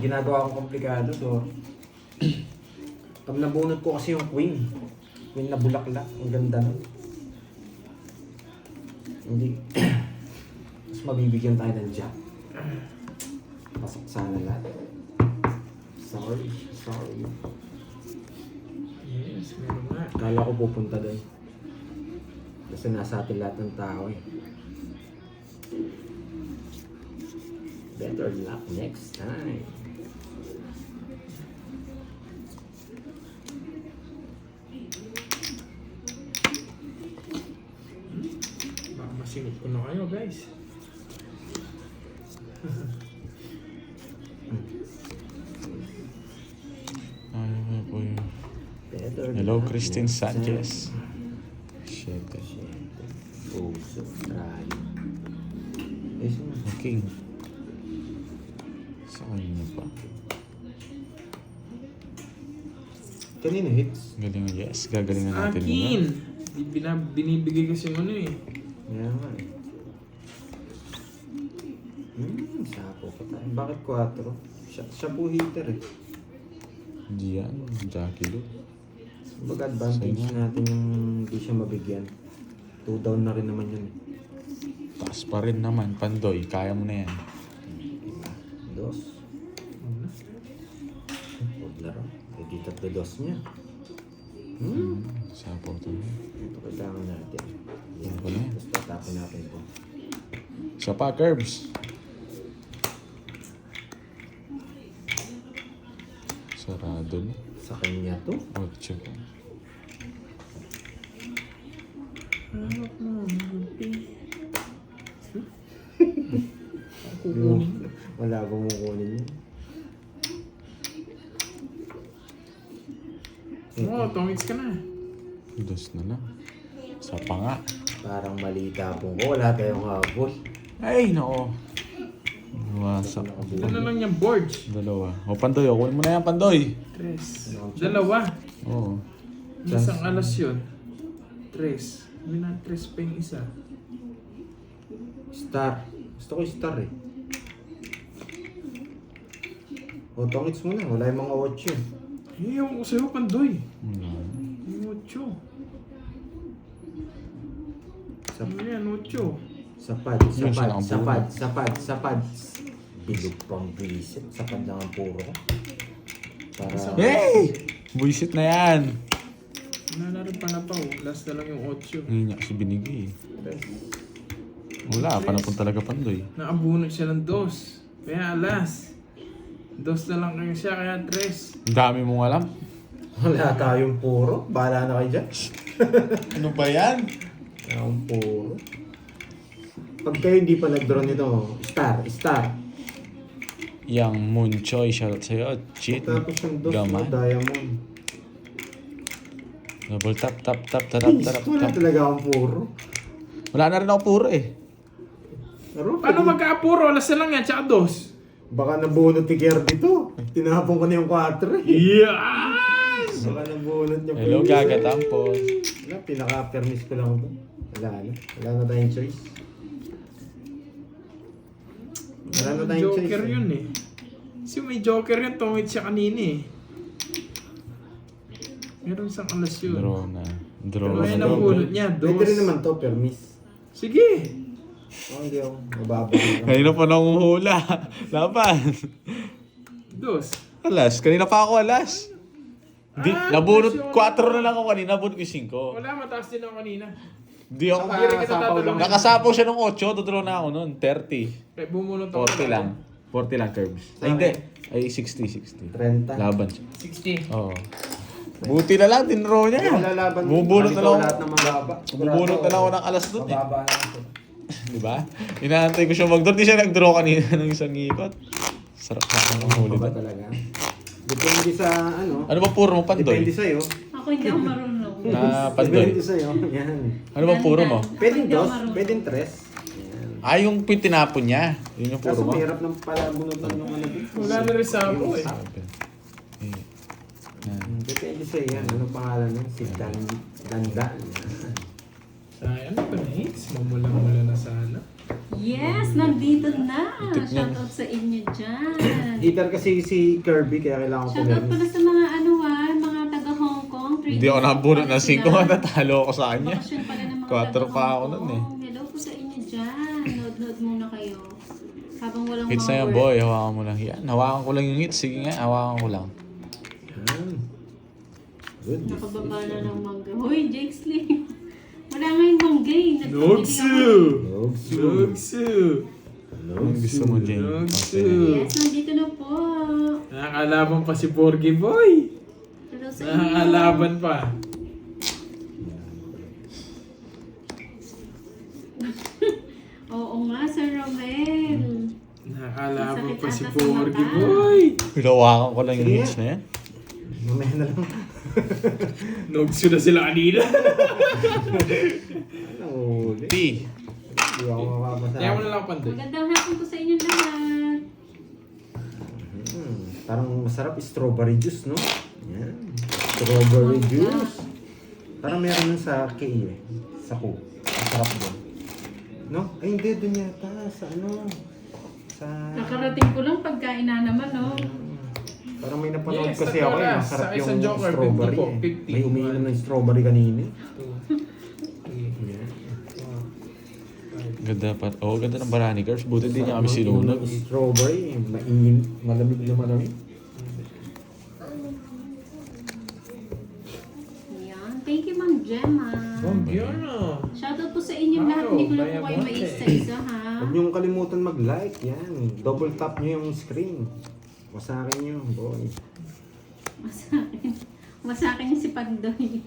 ginagawa kong komplikado. So, pag nabunot ko kasi yung queen na bulaklak, ang ganda nun. Hindi. Mas mabibigyan tayo ng jack. Pasok sana lahat. Sorry. Yes, meron nga. Kala ko pupunta doon. Kasi nasa atin lahat ng tao eh. Better luck next time. Baka masingit ko na kayo, guys. Ano po yun? Better Hello, luck Christine next time. Sanchez. Shit. Puso, try. Eh, sino? King. Sa kanya pa. Kanino hits? Galing, yes. Gagalingan Sa natin akin! muna. Binibigay kasi yung ano eh. Kaya nga eh. Sapo pa tayo. Bakit 4? Siya po hitter eh. Hindi yan. Jackie Lou. Kumbaga advantage Sa'yo. natin yung hindi siya mabigyan. 2 down na rin naman yun. Taas pa rin naman. Pandoy, kaya mo na yan. Diba? Dos. Huwag laro. Eh di 3 dos niya. Sapo to. Ito kailangan natin. Yan. Ano yan? Tapos tatapin natin ito. Siya pa, Curbs. Sarado na. Sa kanya to. 8. Hanap mo, magulpi. Kukunin. Wala akong kukunin yun. Oo, tongits ka na. Dos na lang. Sa pa nga. Parang mali tapong ko. Wala tayong habol. Ay, nako. Wasak. Ito na lang yung boards. Dalawa. O, Pandoy. O, kunin mo na yan, Pandoy. Tres. Dalawa. Oo. Isang alas yun. Tres. May na tres pa yung isa. Star. Gusto ko yung star eh. O, tongits mo na. Wala yung mga 8. Eh, ewan ko sa'yo, Pandoy. Hmm. Yung 8. Sa, Ano yan, 8? sapad. Yun siya ang Sapad. Bilog pang visit. Sapad lang ang puro ko. Para... Hey! Buisit na yan. Wala na rin pala pa, oh. Last na lang yung 8. Ngayon niya kasi binigay. Wala, panapon talaga, Pandoy. Naabunod siya ng 2. Kaya alas. 2 na lang kayo siya, kaya 3. Ang dami mong alam. Wala tayong puro. Bahala na kayo dyan. Ano ba yan? Ang puro. Pag kayo hindi pa nag-draw nito, star. Yang Moon Choi, shoutout sa'yo. Cheat. Tapos yung dos mo, Gaman. diamond. Double tap. Wala talaga akong puro. Wala na rin ako puro eh. Pero Paano magkaapuro? Alas na lang yan, tsaka 2. baka nabunot ni Kier dito. Tinapon ko na yung 4 eh. Yes! Baka nabunot niya Hello, yung Gaga isa. Tampon. Wala, pinaka-permis ko lang ito. Wala na tayong choice. Wala na tayong choice. Joker yun eh. Kasi may Joker yun, tumit siya kanina eh. Meron isang alas yun. Draw na. Draw Pero ayun na. ang bunot niya, Pwede rin 2. naman to, permis. Sige! Oh, hindi ako. Mababa na. Kanina pa nanguhula. Laban. 2. Alas. Kanina pa ako alas. Di, nabunot. 4 na lang ako kanina. Nabunot ko 5. Wala, mataas din ako kanina. Di ako. Hindi rin kita tatanungin. Nakasapaw siya ng 8. Dodraw na ako noon. 30. Kaya bumunot ako. 40 lang. 40 lang, Curbs. Ay, hindi. Ay, 60. 30. Laban siya. 60. Oo. Buti na lang, tinro niya. Hindi ko lalaban. Bubunot na Balik lang ko ako. lahat ng mababa. Bubunot na lang ako ng alas doon eh. Mababa lang ito. Di ba? Inaantay ko siya mag-draw. Di siya nag-draw kanina ng isang ikot. Sarap sa akin ng huli Mababa doon. talaga. Depende sa ano. Ano ba puro mo, Pandoy? Depende sa'yo. Ako hindi ako marunong. Na Pandoy. Depende sa'yo. Yan. Ano ba puro mo? Pwedeng Hindi ako dos, marunong. pwedeng tres. Yan. Ah, yung tinapon niya. Yun yung puro Kaso mo. mahirap ng palabunod lang yung ano dito. Wala na rin sa ako eh. Sabi. Eh. Yan. Depende sa'yo yan. Ano pangalan nun? Si Danda. Sayang, ano pa na hits? Mamula-mula na sana. Yes, nandito na. Tignan. Shoutout sa inyo dyan. Hitter kasi si Kirby, kaya kailangan ko Shoutout pala pumilis. sa mga mga taga Hong Kong. Hindi ako nabunot ng 5, natalo ako sa kanya. Bakasyon pala ng mga 4 taga pa ako Hong nun eh. Kong. Hello po sa inyo dyan. Nood muna kayo. Habang walang Hits na yan, work. boy. Hawakan mo lang. Yan, hawakan ko lang yung hits. Sige nga, hawakan ko lang. Yan. Good. Nakababa na ng mangga. Hoy, Jake Slim. Wala nga yung mangga eh. Nogsu! Nogsu. Nogsu! Anong gusto mo, Jane? Nogsu! Yes, nandito na po. Nakakalaban pa si Porgy Boy! Hello sa inyo. Nakakalaban pa. Oo nga, Sir Romel. Nakakalaban Masakit pa si ata sa Porgy mata. Boy! Hinawakan ko lang yung Sige. hits na yan. Mamaya na lang. Nogsu na sila kanina. Nahuli. T. Hindi ako mapapasa. Kaya mo na lang panday. Magandang hapon po sa inyo lahat. Parang masarap strawberry juice, no? Yan. Strawberry Oh, juice. Parang meron nun sa KE eh. Sa Coke. Masarap doon. No? Ay hindi, doon yata. Sa ano? Sa... Nakarating ko lang pagkain na naman, no? Parang may napanood Yes, kasi ako eh. totoo. Masarap Sa yung isang Joker, strawberry 50 po, eh. 50. May umiinom ng strawberry kanina. Yan. Ganda pa. Oo, ganda ng Barani Girls. Buti din niya kami sinunod. Strawberry, mainit, malamig na malamig. Yan. Thank you, Ma'am Gemma. Bombiano! Shoutout po sa inyo lahat. Hindi ko na po kayo maisa-isa, ha? Huwag niyong kalimutan mag-like, yan. Double tap niyo yung screen. Wasakin niyo, boy. Masakin. Masakin yung si Pandoy.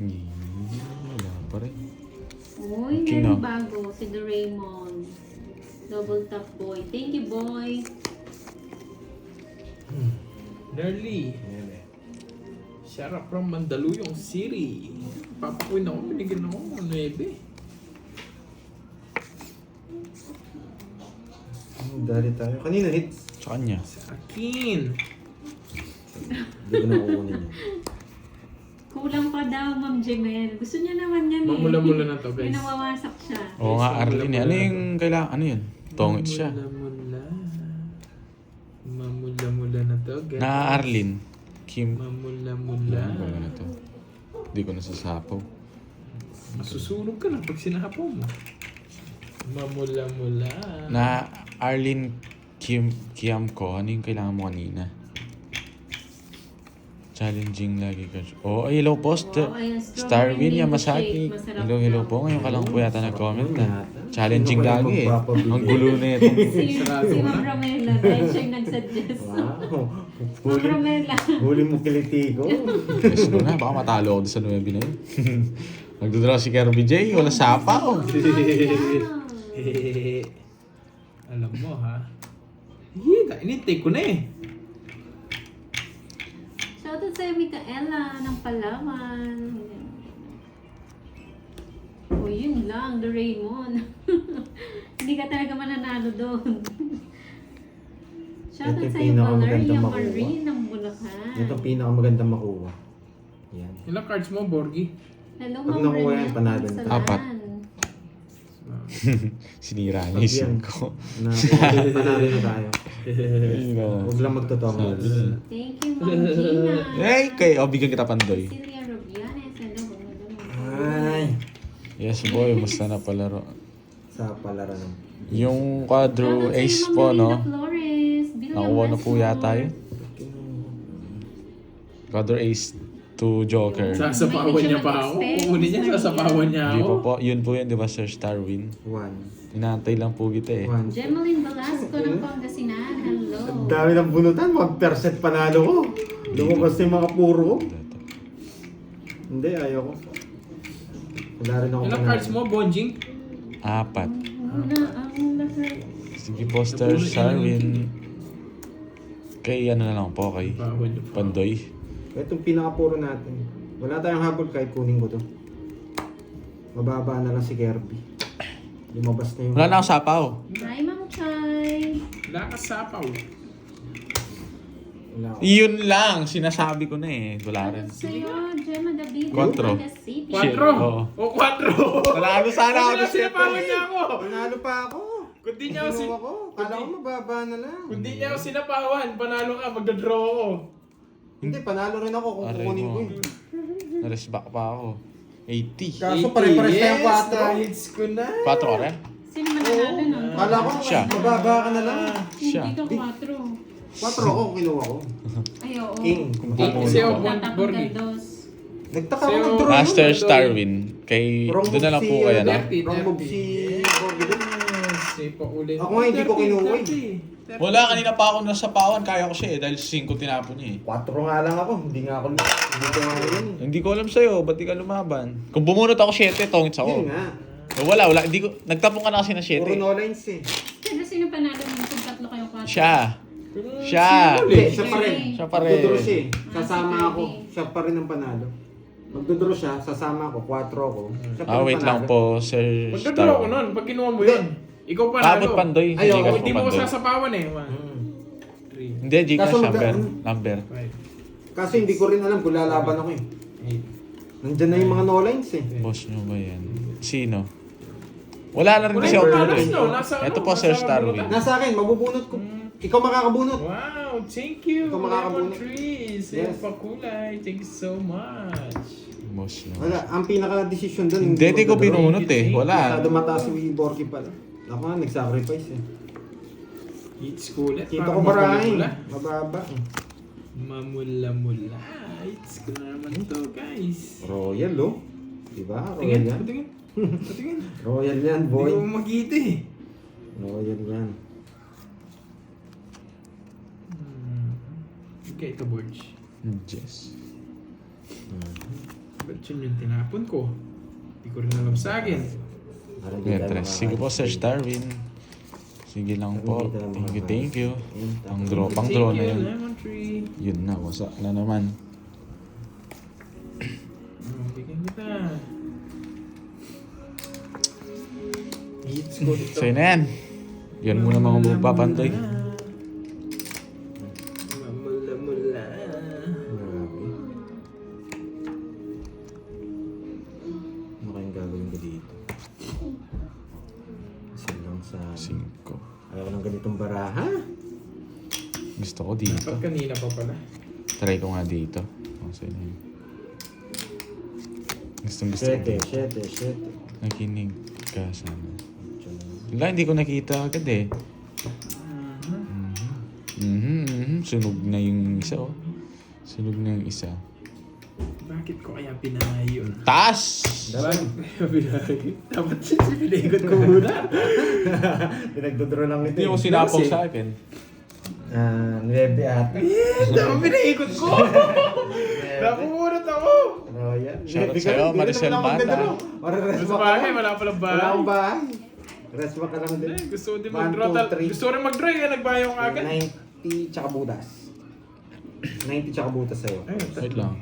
Wala pa rin. Uy, Okay meron na. bago. Si Doraemon. Double tap boy. Thank you, boy. Nerly! Yan eh. Sarap from Mandaluyong City. Papakuin ako, binigyan ako ng 9. Dali tayo. Kanina hits. Sa kanya. Sa akin! Hindi ko na kukunin yan. Kulang pa daw, Ma'am Jemel. Gusto niya naman yan eh. Mamula-mula na to, guys. May nawawasak siya. Oo nga, Arlene. Ano yung kailangan? Ano yun? Tongit siya. Mamula-mula. Mamula-mula na to, guys. Na Arlene. Kim. Mamula-mula. Ano na to? Hindi ko nasasapaw. Masusunog ka lang pag sinahapaw mo. Mamula-mula. Na Arlene Kiam ko. Ano yung kailangan mo kanina? Challenging lagi ka. Oh, ay, hello po. Wow, ayun, Starwin strawberry Yamasaki. milkshake. Masarap Hello daw. po. Ngayon ka lang po yata nag-comment Yata. ah. Challenging Sino kaya lagi eh. magpapabili? Ang gulo na ito. Si Ma'am Romela. Dahil siya yung nagsuggest. Wow. Ma'am Huli, Romela. huli mo kiliti ko. Yes, ko na. Baka matalo ako doon sa 9 na yun. Nagdodraw si Kirby J. Wala sapaw. Alam mo, ha? Inintay ko na eh. Shoutout sa Micaela ng Palawan. O yun lang, Doraemon. Hindi ka talaga mananalo doon. Ito Shoutout yung sa iyo, pinakamagandang Valeria makuha. Marie ng Bulacan. Ito ang pinakamagandang makuha. Yan. Ilang cards mo, Borgie? Hello, Pag Ma'am nakuha yan, Renel panalo. Salan. Apat. Sinira niya yung 5 ko. Na, panalo na tayo. Huwag lang magtotoo. Thank you, Ma'am Gina. Hey, kay bigyan kita pandoy. Celia Rubianes. Hello, Ay. Yes, boy. Musta na palaro? Sa palaran ng... Yung quadro ace po, no? Nakuha na po yata yun. Quadro ace to joker. Sasapawan niya pa ako. Kukunin niya, sasapawan niya Hindi ako. po po. Yun po yun, di ba, Sir Starwin? One. Inaantay lang po kita eh. One. Jemeline Velasco ng Pangasinan. Hello. Ang dami ng bunutan. 1% panalo ko. Lumabas yung mga puro ko. Hindi, ayaw ko. Wala rin ako Ilang cards mo, Bonjing? 4. Una ang lahat. Sige po, Sir Starwin. Kay ano na lang po, kay Bawal niyo pa. Pandoy. Itong pinakapuro natin. Wala tayong habol kahit kunin ko to. Mababa na lang si Kirby. Lumabas na yung... Wala na akong sapaw. Hi, Ma'am Chay. Wala ka sapaw. Wala ako. Yun lang, sinasabi ko na eh. Wala rin. Sa'yo, Gemma David. Quatro. City. Shit, 4. oo. O 4. Nanalo sana ako Kasi sa set sinapawan eh. niya ako. Panalo pa ako. Kung di niya ako Kinuha ko. Kala ko mababa na lang. Kung di niya ako sinapawan, panalo ka, magdodraw ako. Hindi, panalo rin ako kung Aray kukunin mo. ko eh. Nares back pa ako. 80. Kaso pare-pares na yung 4. na-hits ko na. 4 ka rin? Sino man nanalo nun? Kala ko Siya. mababa ka na lang. Siya. Hindi ka 4. 4 ako, kinuha ko. Ay, oo. King. Kung King pumunta siya, ko. Tatapon Borgi. ka dos. Nagtaka ako Sa'yo. ng draw. Master Starwin. Kay, doon na lang po kayo na. Wrong move si Borgi doon. Sipa ulit. Ako nga, hindi ko kinuha eh. 30. Wala, kanina pa ako nasa pawan. Kaya ko siya eh. Dahil 5 tinapon niya eh. 4 nga lang ako. Hindi nga ako. Hindi ko nga yun. Hindi ko alam sa'yo, ba't di ka lumaban? Kung bumunot ako 7, tongits Yun ako. nga. Wala, hindi ko, nagtapong ka na kasi na Puro 7. no lines eh. Sino panalo nun kung tatlo kayong 4? Siya. Siya. Hindi, siya pa rin. Siya pa rin. Magdodraw siya eh. Sasama Ah, ako. Siya pa rin ang panalo. Magdodraw siya, sasama ako. 4 ako. Siya pa rin Wait lang panalo. po, Sir Magdodraw ako Star. nun, pag kinuha mo yun. Ikaw pa Abot pandoy. Ay, oo, Gcash Hindi mo ko pandoy. sasapawan eh. 1, Hmm. 3, Hindi, Gcash Kaso number. mag- Number. 5, Kaso hindi ko rin alam kung lalaban ako eh. 8. Nandyan na yung mga no lines eh. Boss nyo ba yan? Sino? Wala na rin Wala kasi yung ako palas, tuloy. no? Nasa ano? Ito po, Nasa Sir Starwin. bunutan. Nasa akin, mabubunot ko. Ikaw makakabunot. Wow, thank you. Ikaw Lemon makakabunot. trees. Yes. Yes. Pakulay. Thank you so much. Boss nyo. Wala, ang pinaka-decision doon. Hindi, di ko binunot eh. Wala. Masyado mataas si Borky pala. Ako nga, nag-sacrifice eh. It's cool. Kita ko barahin. Mababa eh. Mamula-mula. It's cool naman to, guys. Royal oh. Diba? Royal Patingin, yan. patingin. Patingin. Royal yan, Hindi boy. ko magita eh. Royal yan. Okay, ito, Borge. Yes. Ba't yun yung tinapon ko? Hindi ko rin alam sa akin. Para di Yan, tayo tres. Sige po, Sir Starwin. Sige lang po. Thank you. Pang draw na Thank you, yun. Lemon tree. Yun na, wasak na naman. Bigyan kita. It's good ito. Sa'yo na yan. Yan muna mga magpapantoy. Mamula-mula. Grabe. Ano kayong gagawin ko dito? Kasi lang sa... 5. Ayaw ko ng ganitong baraha. Gusto ko dito. Dapat kanina pa pala. Try ko nga dito. Oh, sa'yo na yun. Gusto ko. 7. Nakinig ka sana. Wala, hindi ko nakita agad eh. Sunog na yung isa oh. Sunog na yung isa. Bakit ko kaya pinayo? Taas! Bakit kaya pinayo? Dapat pinaikot ko muna. Pinagdodraw lang ito. Hindi mo sinapong sa akin. 9 ata. Dapat pinaikot ko. Napumunot ako. Royal. Shoutout sa'yo, Maricel Mata. Sa bahay, wala palang bahay. Wala akong bahay. Rest ka lang din. Gusto ko din 1, mag-draw. 2, 3. Gusto ko rin mag-draw kaya nagbayo ko agad. 90 tsaka butas. 90 tsaka butas sa'yo. Ay, Wait lang.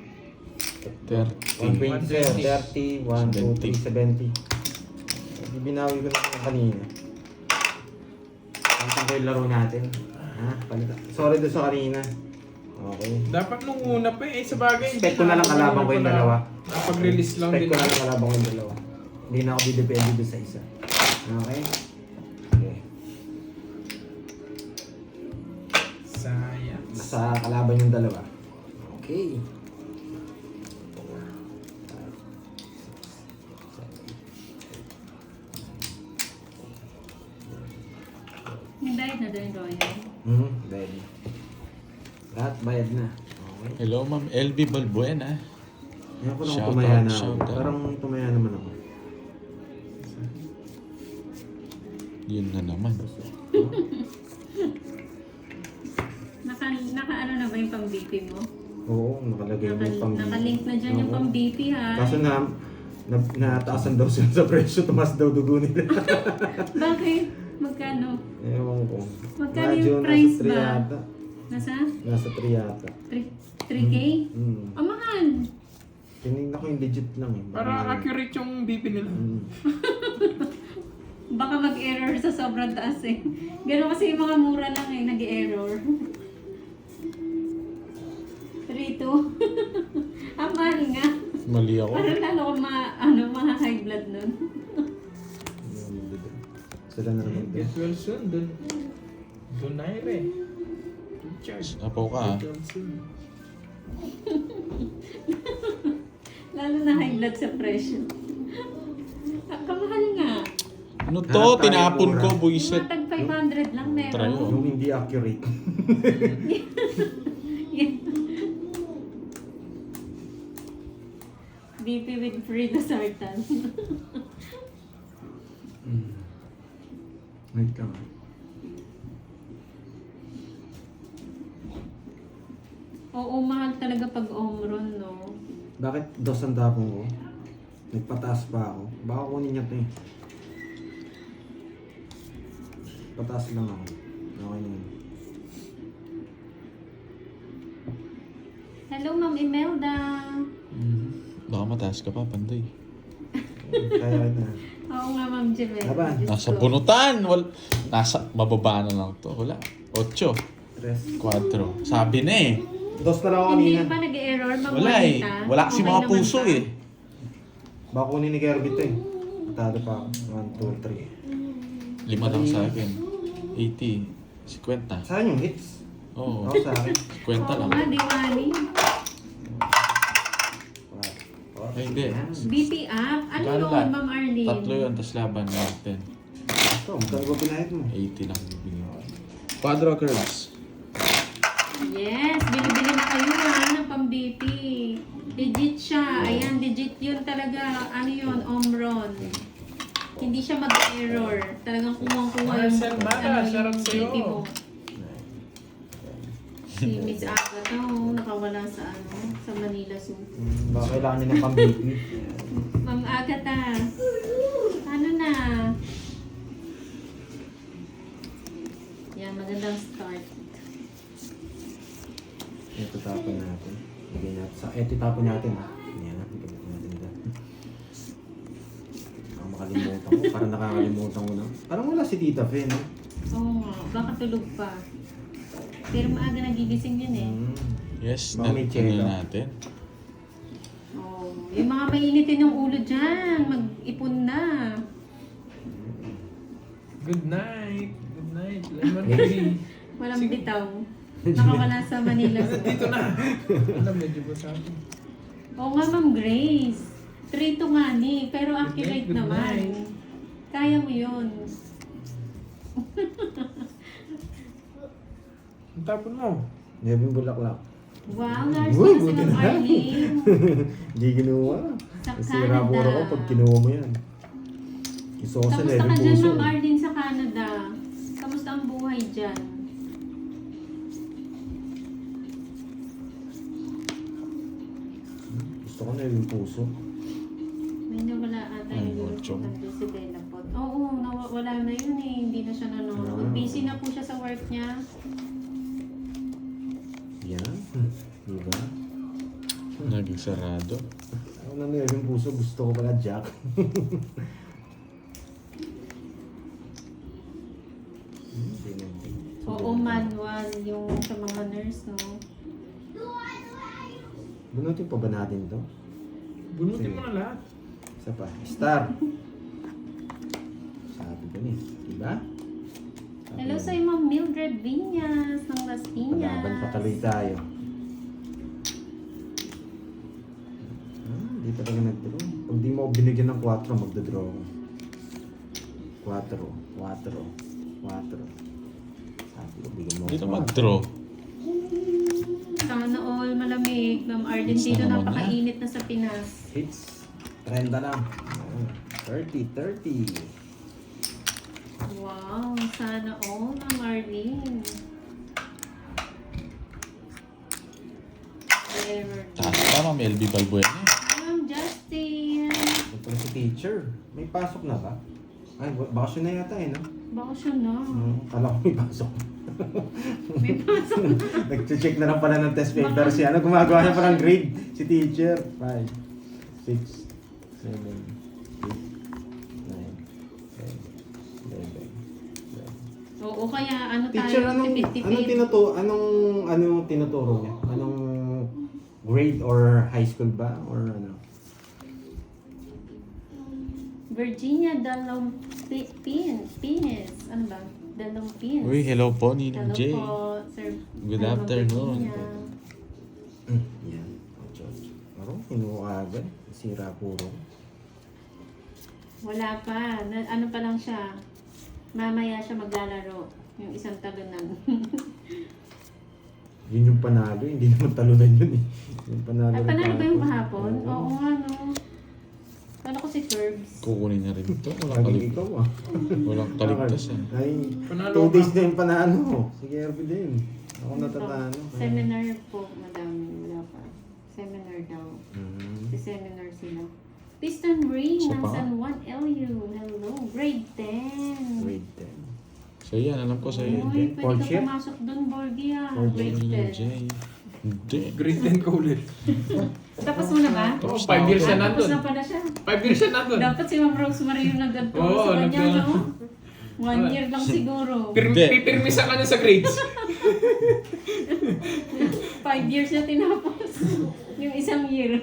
30. 120 sa'yo. 30, 1, 2, 3, 70. Binawi ko na yung kanina. Ang ko yung laro natin. Ha? Palita. Sorry doon sa kanina. Okay. dapat nung una pa eh. Sa bagay. Expect ko na lang kalaban ko yung dalawa. Napag-release lang Expect din. ko na lang kalaban ko yung dalawa. Hindi na ako didepende doon sa isa. Okay? Okay. Sayang. Nasa kalaban yung dalawa. Okay. May bayad na doon, Royal. Bayad na. Lahat bayad na. Okay. Hello, Ma'am LB Balbuena. Ngayon ko lang Shout tumaya out, na ako. shout out. Parang tumaya naman ako. Yun na naman. Naka ano na ba yung pang-BP mo? Oo, nakalagay na yung pang Nakalink na dyan yung Oo. pang-BP ha. Kaso nataasan daw sila sa presyo, tumas daw dugo nila. Bakit? Magkano? Ewan ko. Magkano Medyo yung price nasa 3 ba? yata. Nasa? Nasa 3 yata. 3K? Mm. Oh, mahal. Tinignan ko yung legit lang eh. Para accurate yung BP nila. Baka mag-error sa sobrang taas eh. Ganun kasi yung mga mura lang eh, nag-error. 32. Ang mahal nga. Mali ako. Parang lalo ko mga high blood nun. Sila na naman Get din. well soon. Doon na yun eh. Charge. Apo ka ah. Get well soon. Lalo na high blood sa presyo. Kamahal nga. Ano to? Hanap tayo, Tinapon mura. ko, buisit. Mga tag 500 lang Try meron. mo. Yung hindi accurate. BP with free Sartan. Wait ka nga. Oo, mahal talaga pag Omron, no? Bakit dos ang tapong ko? Nagpataas pa ako. Baka kunin niya ito eh. Pataas lang ako. Okay na yun. Hello, Ma'am Imelda. Baka mataas ka pa, panday. Kaya na. Oo nga, Ma'am Jemel. Laban. Diyos Nasa ko. bunutan! Nasa bababa na lang to. Wala. 8. Tres. 4. Sabi na eh. Dos na lang ako Hindi kanina. pa nag-error, Ma'am Wala eh. Juanita? Wala kasi Okay mga naman puso ba? eh. Baka kunin ni Kirby ito eh. Matado pa ako. 1, 2, 3. 5 lang sa akin. 80. 50. Saan yung hits? Oo. Ako sa akin. 50 Oo lang. nga, Diwali. Ay, hindi. BP up? Ano Magkano yun, lahat? Ma'am Arlene? 3 yun, tapos laban natin. Ito, magkano ba binayad mo? 80 lang bibigyan ko. Quadro curves. Yes, bili-bili na kayo ng pang-BP. Legit siya. Ayan, legit yun talaga. Ano yun, Omron. Hindi siya mag-error. Talagang kuwang-kuwa yung Marcel Mata, shoutout sa'yo. BP mo. Si Miss Agatha, nakawala sa sa Manila Zoo. Baka kailangan niya ng pambiti. Ma'am Agatha, ano na? Yan, magandang start. Ito tapon natin. Lagyan natin sa... Ito tapon natin ha. Yan ha. Lagyan natin ito. Baka makalimutan ko. Parang nakakalimutan ko na. Parang wala si Tita Fe, no? Oo nga, baka tulog pa. Pero maaga nagigising yun eh. Yes, Baka may check-up. natin. Oh, yung mga mainitin ng ulo dyan, mag-ipon na. Good night. Good night. Lemon tea. Walang Sige. bitaw. Nakawala sa Manila Zoo. Dito na. Alam, medyo ba sa akin? Oo nga, Ma'am Grace. 3 to nga ni, pero accurate Good naman. night. Kaya mo yun. Ang tapon mo. Nebing bulaklak. Wow, nurse Uy, na si buti Ma'am na. Arlene. Hindi kinuha. Sa Kasi Canada. rabura ko pag kinuha mo yan. Isosa Kamusta na ka yung dyan, puso. Ma'am Arlene, sa Canada? Kamusta ang buhay dyan? Gusto ko na yung puso. May nawala ata Ay, yung ocho. Europe si Bella Pot. Oo, wala na yun eh. Hindi na siya nanonood. Ah. Busy na po siya sa work niya. Yan. Diba? Naging sarado. Ako na yung puso. Gusto ko pala Jack. Oo, manual yung sa mga nurse, no? Bunutin pa ba natin to? Bunutin mo na lahat. Isa pa. Star. Sabi ko ni. Diba? Hello sa Ma'am Mildred Viñas ng Las Piñas. Palaban pa tuloy tayo. Hindi talaga nag-draw. Pag di mo ako binigyan ng 4, magda-draw ako. 4. Sabi ko, bigyan mo ako Dito 4. mag-draw. Sana all malamig. Ma'am Arden, Hits na dito naman napakainit na sa Pinas. Hits. 30 lang. 30. Wow, sana all, Ma'am Arlene. Error. Taas pa, Ma'am LB Balbuena. Ma'am Justin. Ito na si teacher. May pasok na ba? Ay, bakasyon na yata eh, no? Baka siya na. Kala ko may pasok. May pasok. Nag-check na lang pala ng test paper si ano, gumagawa na parang grade si teacher. 5, 6, 7, 8, 9, 10, 11, 12. Oo, kaya ano Teacher, tayo, anong tipid-tipid. tinuturo niya? Anong grade or high school ba? Or ano? Virginia Pines. Ano ba? Pines. Uy, hello po, Ninong Hello J. po, sir. Good Ano, afternoon. Virginia. Yan. Pero, kinuha agad. Sira puro. Wala pa. Ano pa lang siya. Mamaya siya maglalaro. Yung isang talunan. Yun yung panalo. Hindi naman talunan yun eh. Yung panalo. Ay, rin panalo ba yung kahapon. kahapon? Oo nga, no. Kala ko si Curbs. Kukunin na rin ito. Walang, Laging ikaw ah. walang kaligtas ah. Ay, Panalo 2 days ka. na yung panalo. Sige, RP din. Ako natatalo. Seminar po, madam. Wala pa. Seminar daw. Mhm. Sa seminar sila. Piston Ring Isa ng pa? San Juan LU. Hello. Grade 10. Grade 10. So yan, alam ko sa'yo. Uy, pwede Fourth ka year? pumasok dun, Borgie ah. Fourth Grade Ninong 10. J. Hindi. Grade 10 ka ulit. Tapos mo na ba? Tapos 5 years Ah, na tapos nandun. na pala siya. 5 years na nandun. Dapat si Ma'am Rosemary yung nagturo Oo, sa kanya, nag- no? 1 year lang siguro. Hindi. Pipirmisa ka na sa grades. 5 years na tinapos. Yung isang year.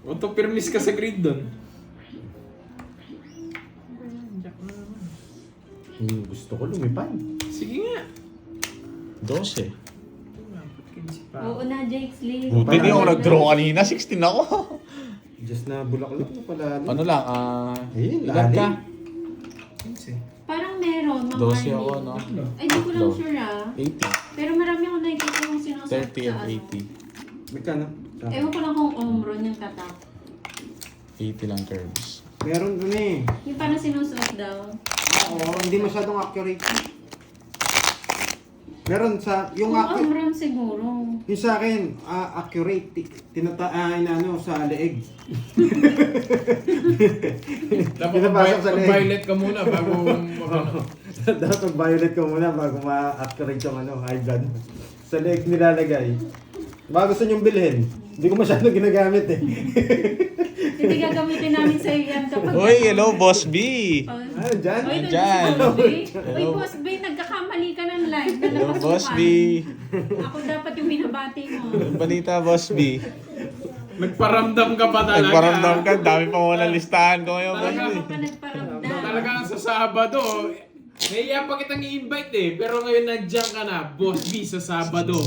Auto-pirmis ka sa grade doon. Gusto ko lumipad. Sige nga. 12. Oo na, Jake's Lee. Buti di ako nag-draw kanina. 16 ako. Just na bulaklak na pala. Ano lang, Ayun, ilan ka? Parang meron, mga 12 ako, no? Ay, di ko lang Low. sure ah. 80. Pero marami ako nakikita yung sinusuot 30 and sa ano. 80. Magkano? Ewan ko lang kung omron yung tatak. 80 lang curves. Meron dun eh. Yung parang sinusuot daw. Oo, hindi masyadong accurate. Meron sa, yung Kung accurate, omron siguro. yung sa akin, accurate, inaano, sa leeg. Dapat Pinapasok sa leg. mag-violet ka muna bago mag-ano. Dapat mag-violet ka muna bago ma-accurate yung high blood. Sa leeg nilalagay. Baka gusto niyong bilhin. Hindi ko masyadong ginagamit eh. Hindi gagamitin namin sa iyo yan kapag... Uy, hello, Boss B! Ano dyan? Uy, doon Dyan. si Boss B. Uy, Hello. Boss B, nagkakamali ka ng live. Hello, Nalabas Boss mo B! pa. Ako dapat yung binabati mo. Anong balita, Boss B? Nagparamdam ka pa talaga. Nagparamdam ka, dami pa mo na listahan ko ngayon, Boss B. Talaga ka pa nagparamdam. Talagang sa Sabado, naiya pa kitang i-invite eh. Pero ngayon nandiyan ka na, Boss B sa Sabado.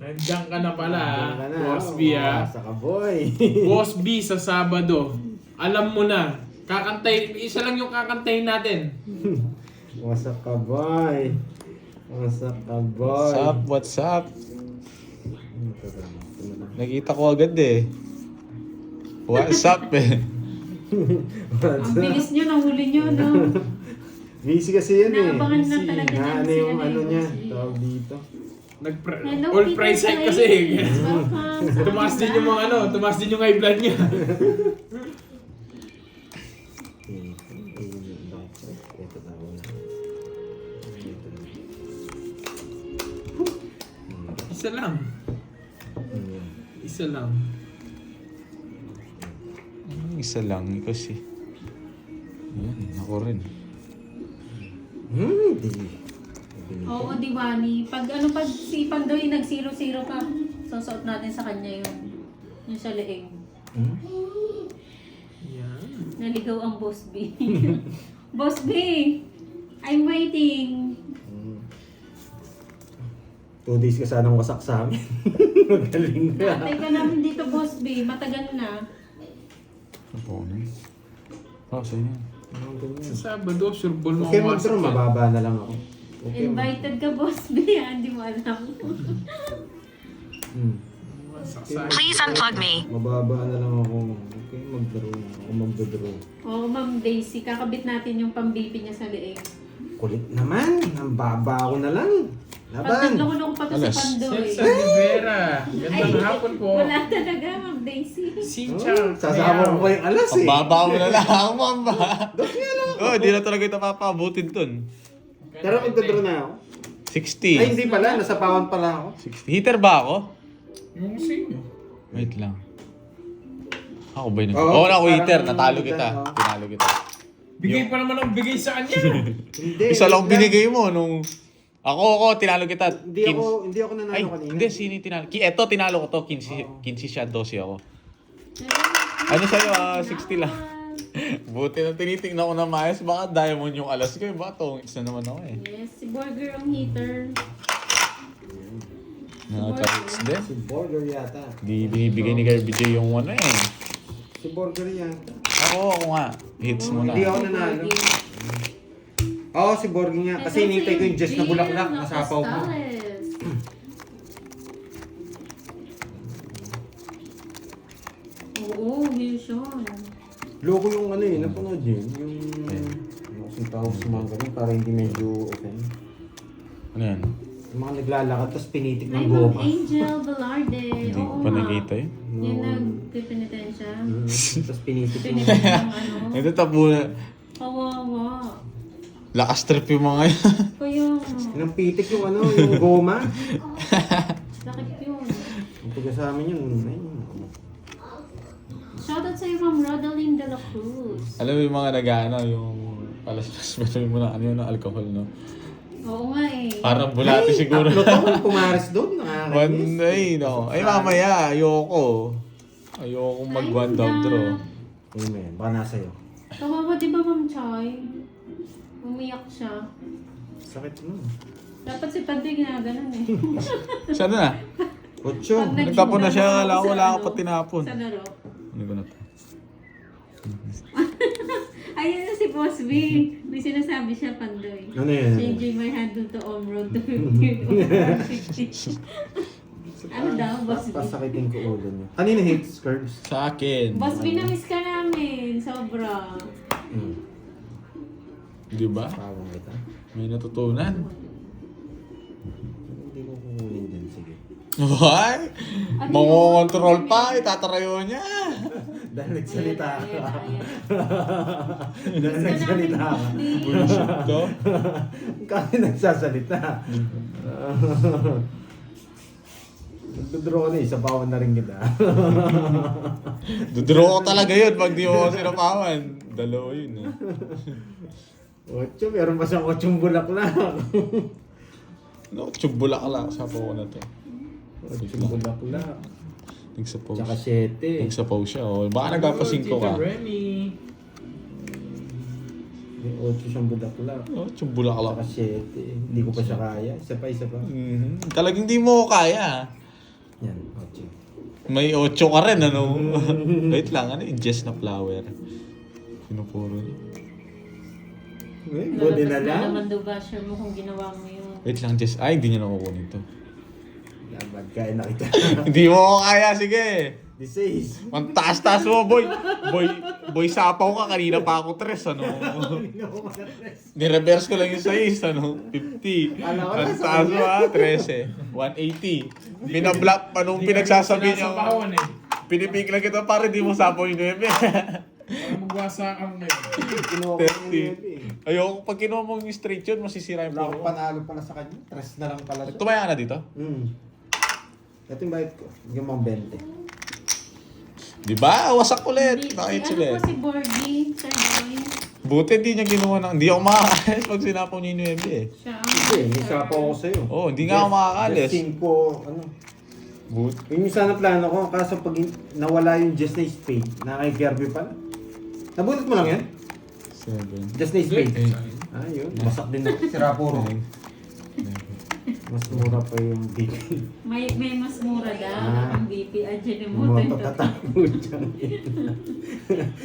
Nandiyan ka na pala, Diyan ka na, Boss B ah. Sa kaboy. Boss B sa Sabado. Alam mo na, kakantay, isa lang yung kakantayin natin. What's up, kaboy? What's up, kaboy? What's up? Nakita ko agad eh. What's up eh? Ang bilis nyo, nahuli nyo, no? Busy kasi yan eh. Naabangan na talaga Na namin ano si yung ano, ano yung niya, Boss B. tawag dito. Hello, All Peter price hike kasi. Price. Welcome sa Tumaas din ating yung mga ano, tumaas din yung high blood niya. Ito tawag na. Isa lang. Isa lang. Isa lang, kasi. Yan, ako rin. Hindi. Oo, Diwani. Pag si Pandoy nag-0-0 ka, susuot natin sa kanya yun. Yung sa leeg. Yan. Naligaw ang Boss B. Boss B! I'm waiting. 2 days ka sanang wasak sa amin. Magaling ka. Natay ka namin dito, Boss B. Matagal na. Ano po na? Oh, sa'yo yan. Sa Sabado, sure ball mo Okay, mawasak mag-draw, yan. mababa na lang ako. Okay, Invited ka, Boss B. Hindi mo alam. Mawasak sa Please unplug me. Mababa na lang ako. Okay, mag-draw. Ako mag-draw. Oo, Ma'am Daisy. Kakabit natin yung pambipi niya sa leeg. Kulit naman. Ang baba ako na lang. Pag Laban. nagloko pa to si Alas. Pandoy. Sensa Rivera. Gandang hapon po. Wala talaga, Ma'am Daisy. Sincha. Sasama ko pa yung alas eh. Pababa mo na lang, mamba. Dos nga lang. Oh, hindi na talaga ito papabutin dun. Pero mag-draw na ako. 60. Ay, hindi pala. Nasa pawan pala ako. 60. Hitter ba ako? Yung sinyo. Wait lang. Ako ba yun? Oo, Oo, na ako parang hitter. Natalo hitter, kita. oo. Tinalo kita. Bigay pa naman ang bigay sa kanya. Hindi. Isa lang wait binigay mo nung Ako, tinalo kita. Hindi ako nanalo Ay, kanina. hindi, sino yung tinalo? Eto, tinalo ko to. 15 siya, 12 ako. Ano sa'yo, 60 lang. Buti na tinitingnan ko na maayos. Baka diamond yung alas ko. Baka tongits na naman ako eh. Yes, si Burger ang heater. Nakaka-hits din. Si Burger yata. Di binibigay ni Kirby J yung ano eh. Si Burger yata. Ako nga. Hits mo na. Hindi ako nanalo. Oo, si Burger nga. Kasi hinintay ko yung Jess na bulaklak. Nasapaw ko. Oo, Wilson. Loko yung ano eh, napanood yun. Yung... Ano kasing tawag sa mga ganun para hindi medyo open. Ano yan? Yung mga naglalakad tapos pinitik Ay, ng Ma'am goma. Angel Velarde. Hindi ko Oo pa nga. nakita eh. Yung nagpipinitensya. Tapos pinitik yung... Pinitik ng ano. Ito tabo na. Kawawa. Lakas trip yung mga yan. Kaya, Nang pitik yung ano, yung goma. sakit yun. Ang tiga sa amin yun. Ayun. Shoutout sa'yo, Ma'am Rodaline de la Cruz. Alam mo yung mga nag-ano, yung palas-palas mo na ano yun ng alcohol, no? Oo nga eh. Parang bulati siguro. Tatlo to kung pumares doon. One Nakakainis. day, no? Ay, mamaya, ayoko. Ayoko mag-one down draw. Ayun mo yan, baka nasa iyo. Kawawa, di ba, Ma'am Choy? Umiyak siya. Sakit mo. Dapat si Padre ginaganon eh. Sana na? Ocho. Pag nag- Nagtapon na siya, nag- wala sa ako pa tinapon. Sa laro. Ano ko na to? Ayun na si Boss B. May sinasabi siya, Pandoy. Ano yan? Changing my handle to on-road to 50. Ano daw, Boss B? Pasakitin ko ulo niya. Kanina hate curves. Sa akin. Boss B, na-miss ka namin. Sobra. Di ba? Pawang kita. May natutunan. Hindi ko kukunin din. Sige. Why? Ano Mangongontrol yun? pa, itatarayo niya. Dahil nagsalita ka. Ayan. Dahil nagsalita ka. Bullshit to. Kasi nagsasalita. Nagdodraw na eh. Sabawan na rin kita. Dudro ko talaga yun pag di mo ako sinapawan. Dalawa yun eh. Ocho, meron pa siyang 8 bulaklak. No, tsubula ka lang. Sapo ko na to. 8 bulaklak. Nagsapaw Tsaka siya. 7. Nagsapaw siya. Oh. Baka nagpapasingko ka. Remy. May 8 siyang bulaklak. Oh, tsubula ka lang. Tsaka 7. Hindi ko pa siya kaya. Isa pa, isa pa. Talagang di mo kaya. Yan, 8. May 8 ka rin, ano? Wait lang, ano yung Jess na flower? Pinupuro niya. Buti na lang. naman daw basher mo kung ginawa mo yun. Wait lang, Jess. Ay, hindi niya nakukunin to. Labad, kaya na kita. Hindi mo ko kaya, sige. This is. Ang taas-taas mo, boy. Boy, sapaw ka. Kanina pa ako 3, ano? Hindi ako makatres. Nireverse ko lang yung 6, ano? 50. Alam ko, Ang nasa taas mo, kanya. 13. 180. Binablock, anong pinagsasabi niya? Sinasapawan eh. Pinipig lang kita para di mo sapaw yung 9. Para magwasa kang ngayon. Kinuha ko yung 30. Navy. Ayoko, pag kinuha mo yung straight yun, masisira yung Wala akong puro. panalo pala sa kanya. Tres na lang pala siya. Tumaya ka na dito? Ito yung bayad ko. Bigyan mo ang 20. Di ba? Wasak ulit. Hindi, Nakahits ano ulit. po si Borgie, Sir Boy? Buti hindi niya ginawa ng... Hindi ako makakalis pag sinapaw niya yung 9 eh. Siya. Hindi, may sapaw ako sa'yo. Oo, hindi nga ako makakalis. Just 5, ano. But, Yun yung sana plano ko. Kaso pag nawala yung just na spade, nakay Kirby pala. Nabunot mo lang yan? 7. Just na spade. Eh. Ah, yun. Masak din ako. Sira puro. Mas mura pa yung BP. May mas mura daw. Ah. Ang BP. Adyan mo. Moto tatakbo dyan.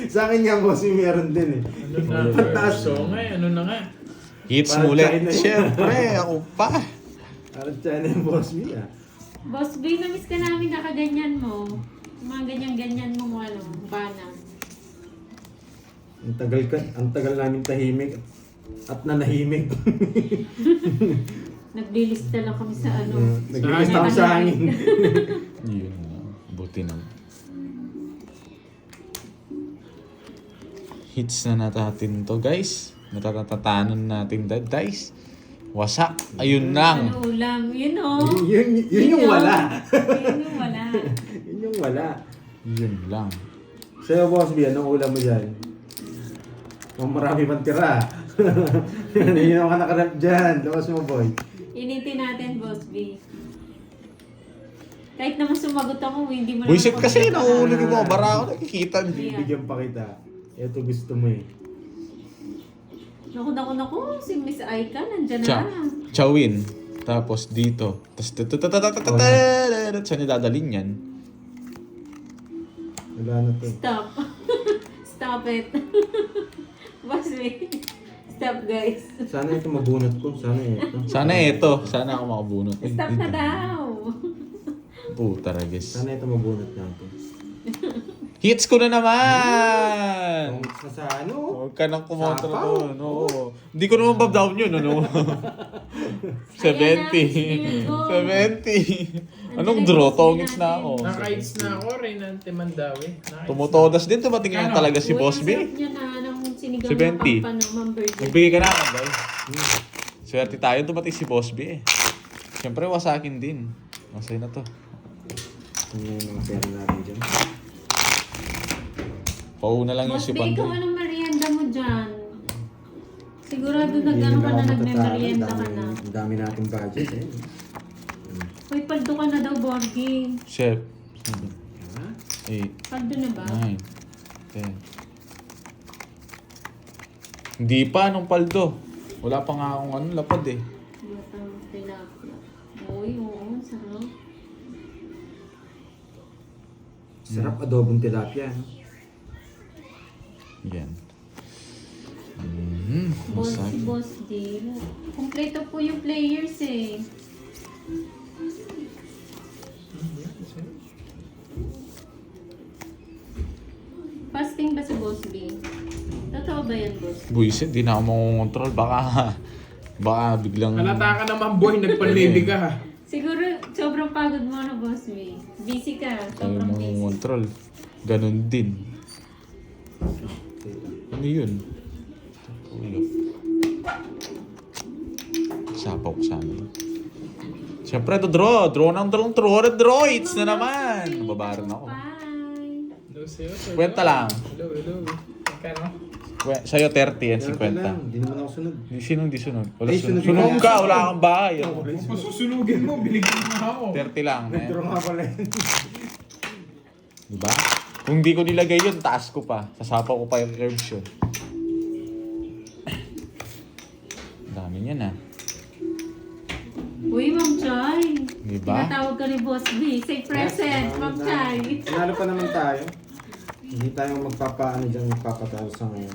Sa akin nga, boss, yung meron din eh. Ano na? Pataas. So nga eh, ano na nga. Hits Parang mo ulit. China yun. Siyempre, ako pa. Parang China yung boss me ah. Boss B, na-miss ka namin nakaganyan mo. Yung mga ganyan-ganyan mo, ano, bana. Ang tagal namin tahimik at nanahimik. Naglilista lang kami sa ano. Naglilis ako sa hangin. Yun. Buti na. Hits na natin to, guys. Natatatanan natin that, guys. Wasak. Ayun lang. Ano ulam? Yun o. Yun yung wala. Yun yung wala. Yun yung wala. Yun lang. Sa'yo, boss B, anong ulam mo dyan? Kung marami pang tira. Yun ang nakarap dyan. Lawas mo, boy. Initin natin, Boss B. Kahit naman sumagot ako, hindi mo Buisit naman kasi, ako nahulog yung mga bara ako, nakikita. Bibigyan pa kita. Ito gusto mo eh. Naku, si Miss Aika, nandyan Cha, na. Chawin. Tapos dito. Tapos saan niya dadalhin yan? Wala na to. Stop. Stop it. Boss B. Stop, guys. Sana ito mabunot ko. Sana ito. Sana ito. Sana ako makabunot. Ay, Stop na daw. Puta ragis. Sana ito mabunot natin. Hits ko na naman! Kung sa ano? Huwag ka nang kumontra Sapaw. doon. Oo. Hindi ko naman down yun, ano? 70. Ayan na, 70. Anong draw? Tongits na ako. Naka-hits na ako, Reynante Mandawi. Tumutodas din. Tumating ngayon Ano? talaga si Boss B. Uy, ang sarap niya na ng sinigang 70. na pampano, Ma'am Birdie. Nagbigay ka na ako, boy. Swerte tayo, dumating si Boss B eh. Siyempre, wasakin din. Masay na to. Ano yung mga pera natin dyan? Pauna lang yung Boss si B, ikaw Pandoy. anong merienda mo dyan? Sigurado Hindi nag-ano ka ako na, matatalo. nagme-merienda ka na. Ang dami nating budget eh. Uy, paldo ka na daw, Borgie. Chef. Ha? 8, Paldo na ba? 9, 10. Hindi pa, nung paldo. Wala pa nga akong ano, lapad eh. Batang tilapia. Uy, oo, sarap. Sarap adobong tilapia. No? Yan. Boss, si Masay. Boss D. Kompleto po yung players eh. Fasting ba si Boss B? Totoo ba yan, Boss? Buisit, di na ako makongontrol. Baka biglang... Halata ka naman, boy. Nagpanlady ka, ha? Siguro, sobrang pagod mo na, Boss B. Busy ka. Ayaw Sobrang busy. makongontrol. Ganon din. Ano yun? Ulo. Sapaw ko sana. Siyempre, to draw. Draw ng draw. Hits na naman. Nababaran ako. Bye! Hello, sa'yo. Kwenta lang. Hello. Magkano? Sa'yo 30 yan, 50. Hindi naman ako sunod. Di sunod. Wala Ay, sunod. sunod Sunod ka. ka, wala kang bahay. Kung pasusunugin mo, binigyan mo na ako. 30 lang. Nagturo nga pala yun. Diba? Kung di ko nilagay yun, taas ko pa. Sasapaw ko pa yung herbs yun. Ang dami niyan ah. Uy, Ma'am Chay. Diba? Tinatawag ka ni Boss B. Say present, Ma'am Chay. Nanalo pa naman tayo. Hindi tayo magpapaano dyan, magpapatalo sa ngayon.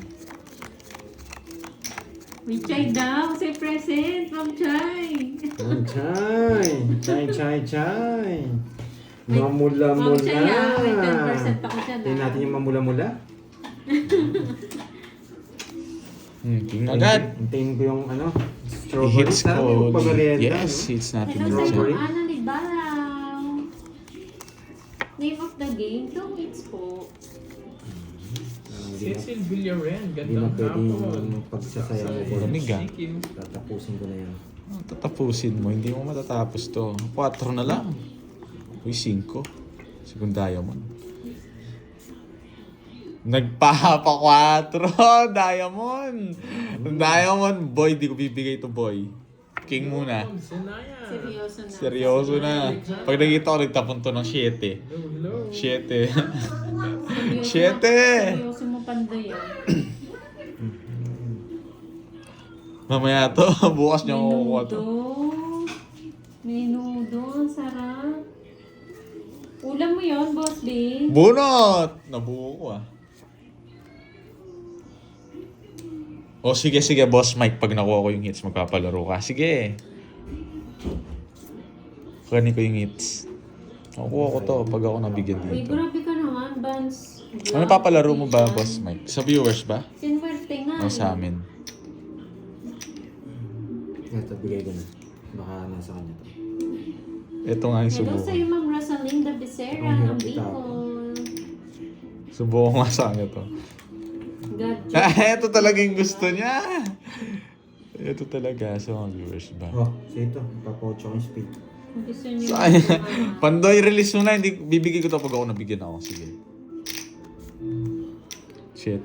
Uy, Chay daw. Say present, Ma'am Chay. Chay. Ma'am Mamula-mula. Chay, may 10% ako dyan. Tingnan natin yung mamula-mula. Tingnan agad. Hintayin ko yung ano, strawberry. I-hits Sarap ko. yung pamerienda. Yes, hits natin Hello yun sa siya. Strawberry. Ma'am Ana Libaraw. Name of the game, Don't Eats po. Cecil Villarreal. Hindi na Gandang pwedeng hapon. pagsasaya mo ko. Lamig ah. Thank you. Tatapusin ko na yan. Tatapusin mo, hindi mo matatapos to. 4 na lang. Uy, 5. Segund diamond. Nagpapa 4. Diamond. Diamond. Boy, di ko bibigay to boy. King muna. Sinaya. Seryoso na. Seryoso na. Pag nakita ko, nagtapon to ng 7. Hello. 7. Seryoso Siyete. na. Seryoso mo panday yan. Mamaya to, bukas niya makukuha to. Menudo. Ang sarap. Ulam mo yon, Boss B. Bunot! Nabuo ko ah. O sige, Boss Mike. Pag nakuha ko yung hits, magpapalaro ka. Sige. Kunin ko yung hits. Nakuha ko to pag ako nabigyan Uy, dito. grabe ka naman, Vance. Ano papalaro mo ba, Boss Mike? Sa viewers ba? Sinwerte nga. O sa amin? Ito, bigay ko na. Baka nasa kanya to. Ito nga yung Hello subukan. sa'yo, Ma'am Rosalinda Becerra Ang ng hirap Bicol. Subukan nga sa kanya to. God. Ito talaga yung gusto niya. Ito talaga sa mga viewers ba? Oh, say ito. Papautso ko yung speed. Kung gusto niyo So, Pandoy, release mo na. Hindi, bibigay ko to pag ako nabigyan ako. Sige. Shit.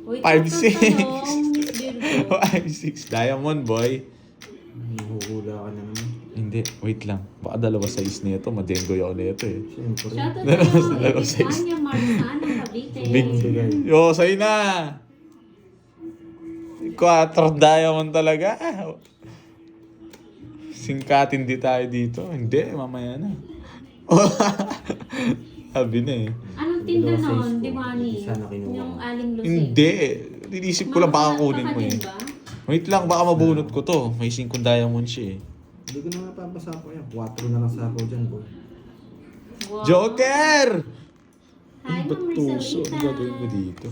5-6. 5-6. Diamond, boy. Nahuhula ka na naman. Hindi, wait lang. Baka dalawa size nito. Madenggoy ako nito eh. Siyempre. Shoutout sa'yo, Ivania Marzano Cavite. Big. Yo, sa'yo na! 4 diamond talaga. Singkatin di tayo dito. Hindi, mamaya na. Sabi na eh. Anong tinda Dalawa nun, size po. Diwani? Sana kinuha Yung ko. aling lusi. Hindi. Nilisip ko lang baka kunin mo eh. Ba? Wait lang, baka mabunot ko to. May 5 diamond siya eh. Hindi ko na nga papasapo yan. 4 na lang sapo dyan, boy. Wow. Joker! Hi, Ang Ma'am batuso. Rizalita. Ang gagawin mo dito?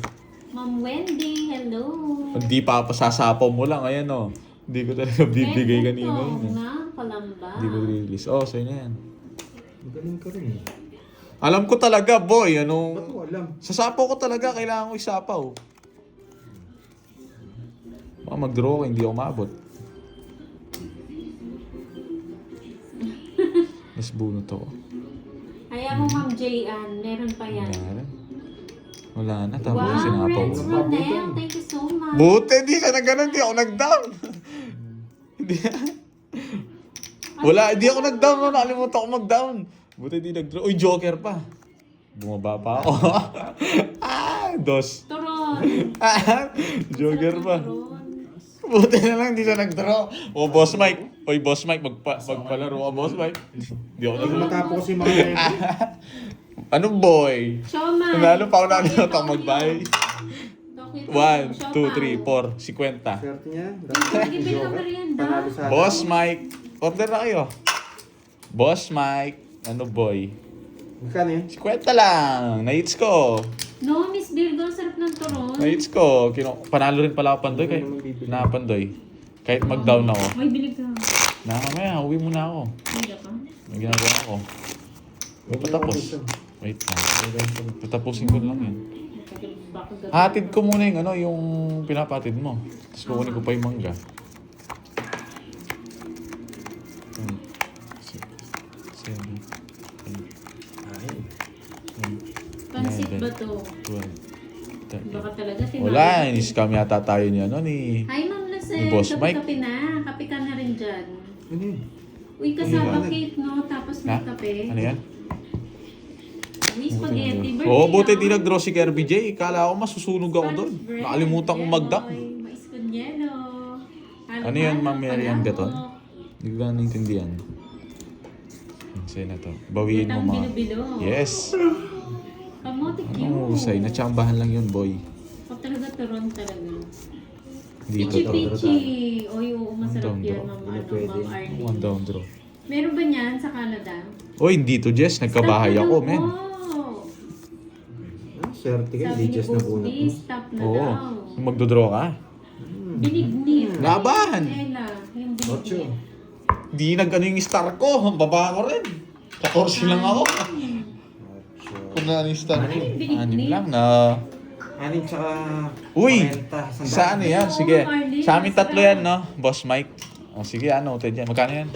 Ma'am Wendy, hello. Hindi pa pasasapaw mo lang. Ayan o. Hindi ko talaga bibigay kanina yun eh. na palamba. Hindi ko release. Oh, sa'yo na yan. Magaling ka rin eh. Alam ko talaga, boy. Ba't Ano? mo alam? Sasapaw ko talaga. Kailangan ko isapaw. Baka mag-draw ko, hindi ako maabot. Mas bunot ako. Kaya mo, Ma'am J.Ann, meron pa yan. Wala na. Wala na. Tama Wow, yung sinapaw Reds ko. Ronel, thank you so much. Buti, hindi ka na ganun. Hindi ako nag-down. Hindi. Wala, hindi ako nag-down. No? Nakalimutan ako mag-down. Buti hindi nag-draw. Uy, Joker pa. Bumaba pa ako. Dos. Turon. Joker pa. Turon. Buti na lang, hindi siya nag-draw. O, Boss Mike. Oy, Boss Mike, magpalaro ka, Boss Mike. Hindi ako Pag nag-draw. matapo kasi mga lady. Anong boy? Showman. Nanalo pa ako nakalimutan ako mag-buy. 1, 2, 3, 4, 50. Swerte niya. Bibili ka merienda. Panalo sa Boss Mike. Order na kayo. Boss Mike. Ano boy? Magkano yun? 50 lang. Na-hits ko. No, Miss Virgo, ang sarap ng turon. Na-hits ko. Panalo rin pala ako pandoy. Kahit napandoy. Kahit mag-down ako. May bili ka. Na mamaya, uwi muna ako. Bili ka. May ginagawa ako. May patapos. Wait lang. Patapusin ko lang yan. Hatid ko muna yung ano, yung pinapatid mo. Tapos kukunin ko pa yung mangga. 7, 8, Pansit ba to? 12, 13. Baka talaga tinalo. Wala, in-scam yata tayo ni ano ni... Hi, Ma'am Lucen. Ni Boss Mike. Kape na. Kape ka na rin dyan. Ano yun? Uy, kasama Ano yun? cake, no? Tapos may Ha? kape. Ano yan? Uy, spaghetti. Oo, buti di ah. nag-draw si Kirby J. Kala ko masusunog ako doon. Nakalimutan kong mag-duck. Mais con yelo. Ano yan, Ma'am Mary Ann Gaton? palabok. Hindi ko lang naintindihan. Sa'yo na to. Bawiin Gatang mo mga... bilo-bilo. Yes! Kamote cute. Anong husay? Natsambahan lang yun, boy. O talaga turon talaga. Dito to. Pichi-pichi. Oy, oo, masarap Down yan, draw. Ma'am, Hindi ano, pwede. Ma'am Arlene. One down draw. Meron ba niyan sa Canada? Oy, dito, Jess. Nagkabahay Stop na ako, daw men. po. Swerte ka. Sabi Hindi ni just na Boss bunot D, mo. stop na Oo. daw. Magdodraw ka. Binignit. Laban. Ella, yung Ocho. binignit. Di nag-ano yung star ko. Ang baba ko rin. 14 lang ako. Kung na yung star ko. Ano yung binigni? 6 lang na... Anin tsaka... Uy! 40, Sa ano yan? Oo, Sige. Marlene, Sa amin tatlo masarap. yan, no? Boss Mike. O sige, ano? Ted yan. Magkano yan?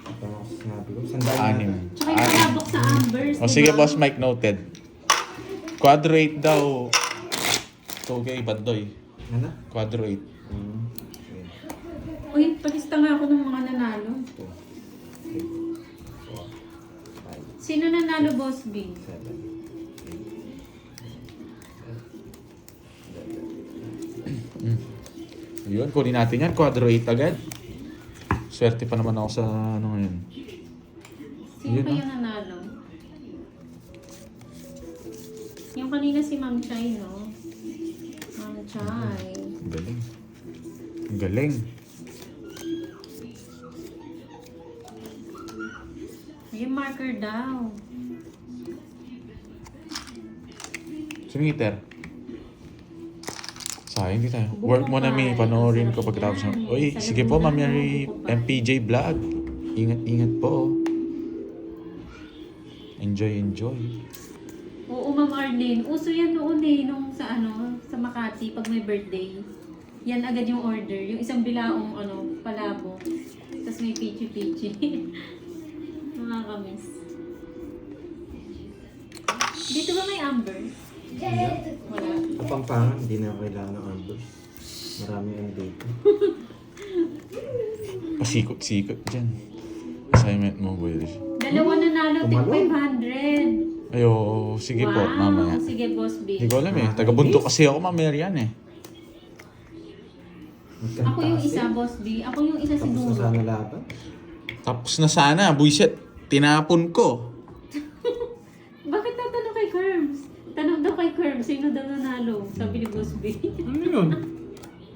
Ito ako sinabi ko. Sandaan Anim. Tsaka yung palabok sa Ambers. O sige, Boss Mike, noted. Quadro 8 daw. Okay, Bandoy. Ano? Quadro 8. Uy, palista nga ako ng mga nanalo. Sino nanalo, Boss B? 7. Yun, kunin natin yan. Quadro 8 agad. Swerte pa naman ako sa ano ngayon. Sino Yun, pa yung nanalo? Yung kanina si Ma'am Chai, no? Ma'am Chai. Ang galing. Ang galing. Yung marker daw. Sumiter. Sayang, hindi tayo. Work mo na, Mi. Panoorin ko pagkatapos ng... Uy, sige po, Ma'am Yari. MPJ Vlog. Ingat-ingat po. Enjoy. Oo, Ma'am Arlene. Uso yan noon eh, nung sa ano, sa Makati, pag may birthday. Yan agad yung order. Yung isang bilaong ano, palabo. Tapos may pichi-pichi. Nakakamiss. Dito ba may amber? Wala. Kapampangan, hindi na kailangan ng ambers. Marami ang dito. pasikot-sikot dyan. Assignment mo, boy. Dalawa nanalo, tig Tumalo. 500. Ayo, sige po, mamaya. Sige, Boss B. Hindi ko alam eh. Taga-bundok kasi ako, mamaya yan eh. Ako yung isa, Boss B. Ako yung isa Tapos na siguro. sana laban. Tapos na sana, buisit. Tinapon ko. Bakit tatanong kay Curbs? Tanong daw kay Curbs, sino daw nanalo? Sabi ni Boss B. Ano yun?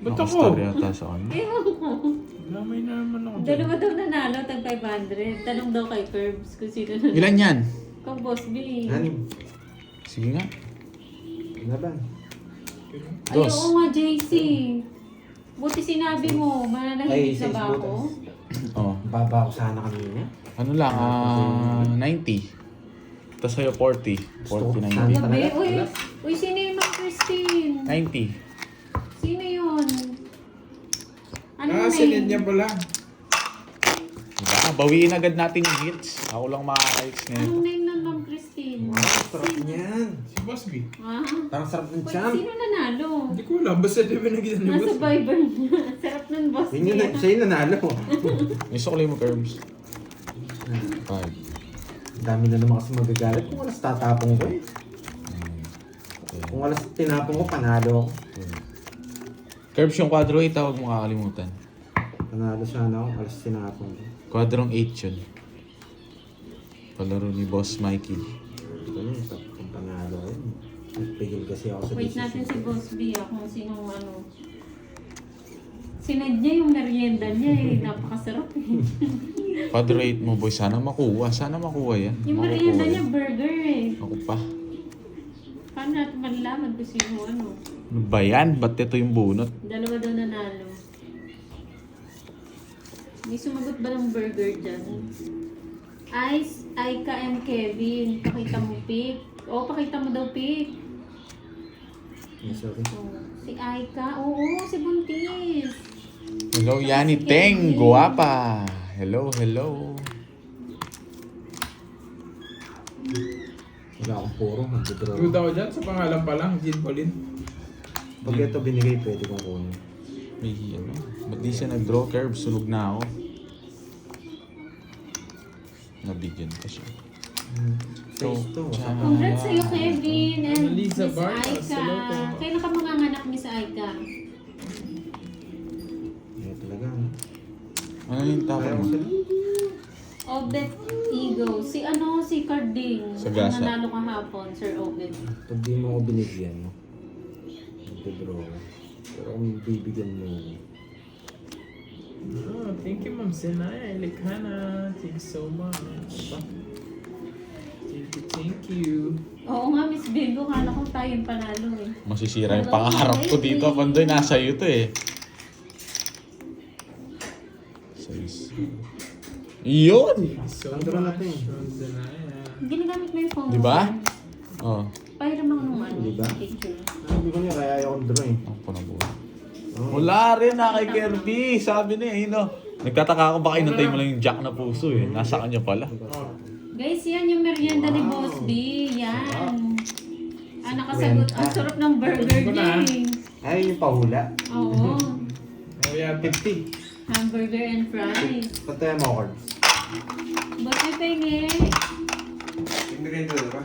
Ba't ako? Nakastar yata sa kanya. Ewan ko. Lamay na naman ako dyan. Dalawa daw nanalo, tag 500. Tanong daw kay Curbs kung sino nanalo. Ilan yan? Kung Boss B. Anim. Sige nga. Laban. Ay, Dos. oo nga, JC. Buti sinabi mo, mananahimik na ba ako? Oh. Baba ako sana kanina. Ano lang, 90. Tapos sa'yo 40. 40, 90. Gabi, Talaga? uy, Wala. uy, sino yung Ma'am Christine? 90. Sino yun? Ano Si Linya pala. Diba? Bawiin agad natin yung hits. Ako lang makaka-hits nito. Anong name ng Ma'am Christine? Wow, sarap niyan. Si Boss B. Ah, Parang sarap ng wait, champ. sino nanalo? Hindi ko alam. Basta di ba nagkita ni Nasa Boss B? Viber niya. Sarap ng boss Yun yun, niya. siya yung nanalo. May suklay mo, Curbs. 5. Ang dami na naman kasi magagalit. Kung alas tatapong ko eh. Kung alas tinapong ko, panalo ako. Curbs yung quadro 8, huwag mo kakalimutan. Panalo sana ako, alas tinapong ko. Quadrong 8 yun. Palaro ni Boss Mikey. Ito yun, kung panalo ko yun. Nagpigil kasi ako sa Wait natin si decision. Boss B, kung sinong ano. Sinad niya yung merienda niya eh. Napakasarap eh. Quadro 8 mo, boy. Sana makuha. Sana makuha yan. Yung Makukuha merienda yan. niya burger eh. Ako pa. Paano natin malalaman kung sino ano? Ano ba yan? Ba't ito yung bunot? Dalawa daw nanalo. May sumagot ba ng burger dyan? Ice, Aika and Kevin. Pakita mo, Pic. Oo, pakita mo daw, Pic. Sorry. Oh, si Aika. Oo, si Buntis. Hello, Yani Teng. Guwapa. Hello, hello. Wala akong puro, mag-draw. Good ako dyan. Sa pangalan pa lang. Jean Pauline. Pag ito binigay, pwede kong kunin. May ano? Ba't di siya nag-draw curve? Sunog na ako. Nabigyan ko siya. Face to. Congrats sa'yo, Kevin. And Annalisa Miss Vargas, Aika. hello po. Kailan ka manganganak, Miss Aika? Kaya talaga. Ano yung tawag Ayaw mo? ko sila. Obet Ego. Si ano, si Carding. Sagasa. Nanalo kahapon, Sir Obet. Pag di mo ako binigyan, no? Mag-draw ko. Pero kung bibigyan mo ako. Oh, thank you, Ma'am Sinaya. Ilikana. Thank you so much. Thank you. Oo nga, Miss Virgo. Kala ko tayo yung panalo eh. Masisira yung pangarap ko dito. Pandoy, nasa iyo to eh. Yun! Thank you so Ang dura much, natin. Ma'am Sinaya. Ginagamit mo yung phone. Di ba? mo. Oh. Pahiram ako nung ano, Di ba? picture. Hindi ko niya, kaya ayaw kong draw eh. Ako po na buhay. Oh. Wala rin na kay Kirby. Sabi niya, no. Nagtataka ako baka inantay mo lang yung jack na puso eh. Nasa kanya pala. Oh, Guys, yan yung merienda ni Wow. Boss B. Yan. Ah, nakasagot. Ang sarap ng burger Ito niya na. eh. Ay, yung pahula. Oo. oh yeah, 50. Hamburger and fries. Patay mo, cards. Boss B, pengi. Pinigyan ko, diba?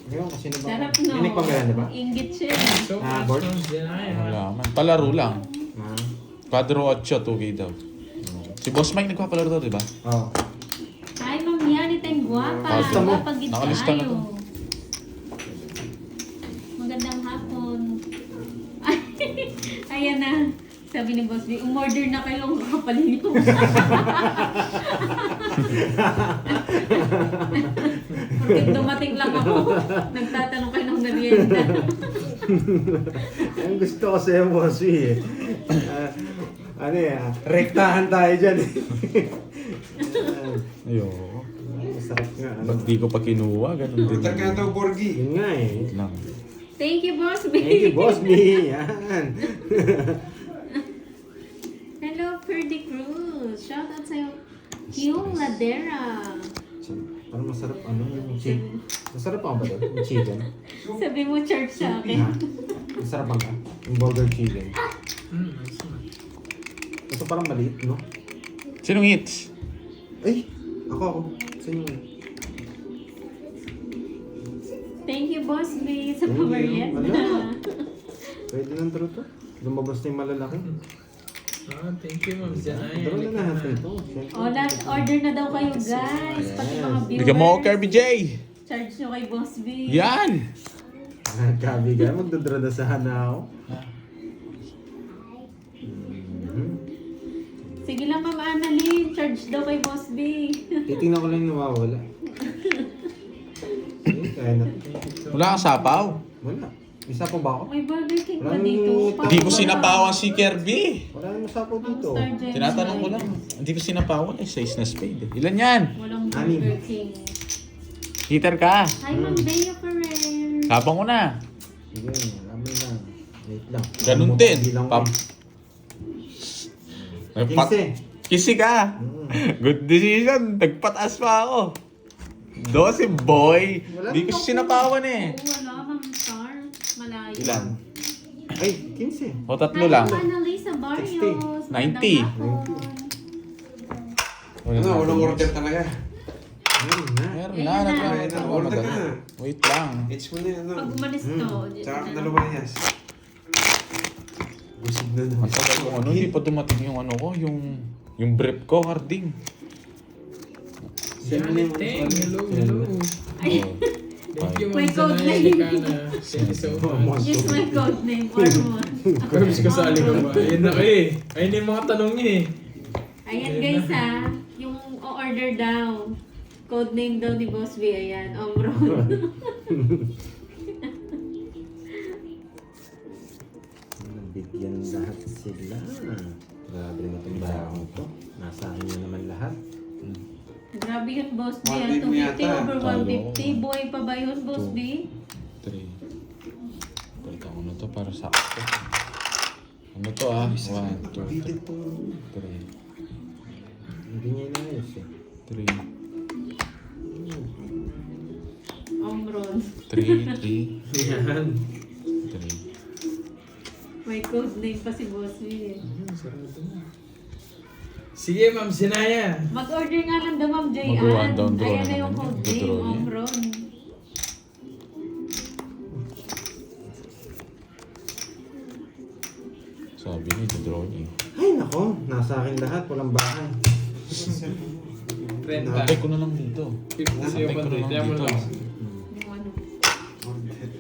Ngayon, kasi na ba? Sarap no. Inig pa meron, diba? Inggit siya. so Ah, much, board? Ma'am Sinaya. Wala man. Palaro lang. Ah. Quadro 8, 2K daw. Si Boss Mike nagpapalaro daw, di ba? Oo. Hi, Ma'am Yani, tayong guwapa. Nakalista mo. Napagit Nakalista na tayo. to. Magandang hapon. Ayan na. Sabi ni Boss B, umorder na kayo ang kapalin niyo. Porque dumating lang ako, nagtatanong kayo ng merienda. Ang gusto ko sa'yo, Boss B eh. Ano rektahan tayo dyan eh. Ayoko. Masarap nga. Ano. Ba't di ko pa kinuha? Ganun din. Yun nga eh. Wait lang. Thank you, Boss B. Thank you, Boss B. Yan. Hello, Ferdy Cruz. Shout out sa'yo. Yung Ladera. Parang masarap yung chicken. Masarap pa ba doon? Yung chicken? Sabi mo church sa Ha? akin. Masarap ba? Yung burger chicken. Nice. Ito parang maliit, no? Sinong hits? Ay, ako. Saan yung... Thank you, Boss B, sa Thank you. pamarienda. Wala. Pwede lang draw to. Lumabas na yung malalaki. Ah, thank you, Ma'am Janaya. Draw na natin ito. O, order na daw kayo, guys. Pati mga viewers. Bigyan mo ako, Kirby J! Charge nyo kay Boss B. Yan! Kabigan, magdadraw na sana ako. Sige lang, Ma'am Annalyn. Charge daw kay Boss B. Titingnan ko lang yung nawawala. Kaya na. Wala kang sapaw. Wala. Isa pa ba ako? May Burger King pa Wala dito. nang- Hindi ko sinapawan si Kirby. Wala naman sapo dito. Star Gems Tinatanong ko lang. Hindi ko sinapawan eh. Size na spade eh. Ilan yan? Walang Anim. Burger King. Heater ka. Hi, Ma'am Bea Perez. Tapang ko na. Sige, alam lang. Wait lang. Ganun Alam mo, din. hindi lang Pam. Kisi. Kisi ka. Good decision. Nagpataas pa ako. 12 boy. Wala Hindi ko naman sinapawan eh. Oo, wala, Ma'am Star. Malayo. Ilan? Ay, 15. O tatlo lang. Hi, Ma'am Annalisa Barrios. 90. Magandang hapon. Wala Walang order talaga. Ayun na. Meron Ayan na. na. Nagkakaroon Order ka madali. na. Wait lang. It's mo na yan, no? Pag umalis to, Tsaka dito na. dalawa na yes. Busog na Ang tagal ko ano, hindi pa dumating yung ano ko, yung brief ko, Harding. Janet Teng, hello, hello. Ay, Thank you, May Ma'am code Janaya name. Likana. Thank you so much. use my code name, Ormon. Curbs ko sa ko ba? Ayun na kayo eh. Ayun yung mga tanong niya eh. Ayan guys ha, yung order daw. Code name daw ni Boss B, ayan, Omron. Nabigyan lahat sila. Grabe na itong bayang to. Nasa akin na naman lahat. Grabe yun, Boss B. 150 250 yata. over Talo. 150. Buhay pa ba yun, Boss B? 3. Balikan ko na to para sakto. Ano to ah? 1, 2, Bitin po. 3. Hindi niya inayos eh. 3. Omron. 3, 3, Yan. 3. May code name pa si Boss B. Sarado na. Sige, Ma'am Janaya. Mag-order nga lang daw, Ma'am Jayan. Mag-one down draw Ayan na naman yung yun. code Dodraw name, niya. Omron. Sabi niya, draw niya. Ay nako, nasa akin lahat. Walang bahay. 30. Sabay ko na lang dito. 50 sa'yo pa rin. Kaya mo lang. Yung ano.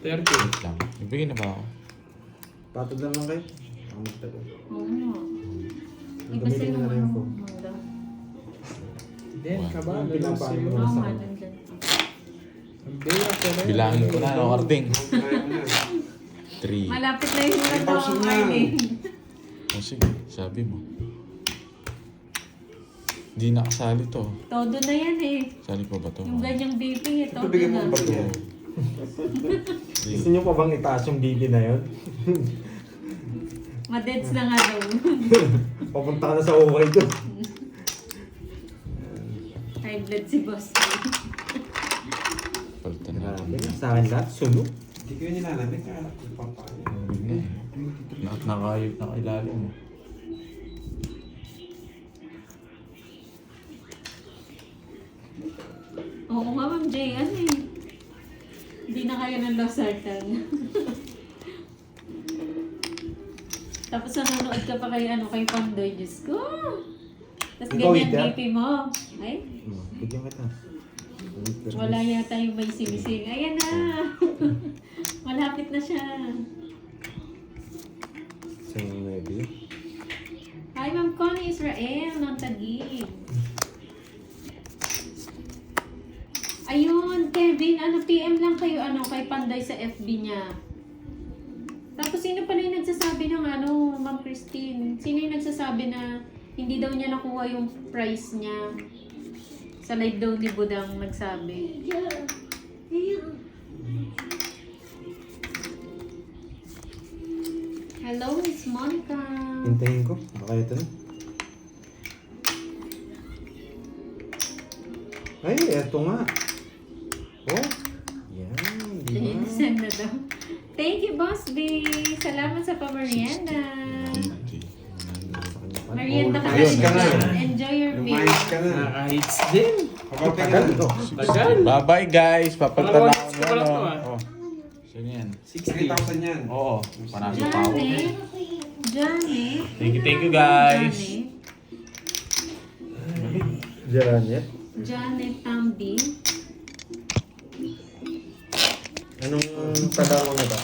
30. Wait lang. Ibigay na ba ako? Patod na lang kayo. Ako magtagal. Oo nga. Iba Gamitin sa'yo mo na naman lang yung po. mangga. Then, kabalo. Pinapaano sa'yo. mo Oo na sa nga, akin. nandyan. Ang bea ko na. Bilangin ko na, no, Harding. Try mo na. 3. Malapit na yung ano, Pausin na. Arlene. O sige, sabi mo. Hindi nakasali to. Todo na yan eh. Sali ko ba to? Yung ganyang BP eh, todo Pabigyan mo na. ba yan? Gusto niyo pa bang itaas yung BB na yun? Madeds na nga daw. Papunta ka na sa ukay ko. High blood si Boss. Palitan na. Grabe na. Sa akin lahat, sunog. Hindi ko yun nilalamig. Kaya nagpapakaya. Narinig na eh. Nakayot na kailalim mo. Oo nga, Ma'am Jay, ano eh. Hindi na kayo ng losartan. Tapos nanonood ka pa kay, kay Pandoy, Diyos ko. Tapos Ikaw, ganyan Ida? BP mo. Ay, Bigyan kita. wala yata yung may sinising. Ayan na. Malapit na siya. Sa yung maybe. Hi, Ma'am Connie Israel ng Taguig. Ayun, Kevin, PM lang kayo kay Panday sa FB niya. Tapos sino pala yung nagsasabi ng Ma'am Christine? Sino yung nagsasabi na hindi daw niya nakuha yung price niya? Sa live daw ni Budang nagsabi. Hello, Miss Monica. Hintayin ko. Baka ito na. Ay, eto nga. Oh. Yan, di ba? Send na daw. Thank you, Boss B. Salamat sa pamerienda. Merienda ka Ayun, na. ka na. Enjoy your Yung Nakahits ka na. Nakahits din. Pabarte ka Tagal, na. no? Tagal. Bye-bye guys. Papunta na ako Ko pala ano. to, ah. Oh. Sino yan? 60. 3,000 yan. Oo. Panalo pa ako. Janet. Thank you guys. Janet. Janet Tambi. Anong talaro na ba?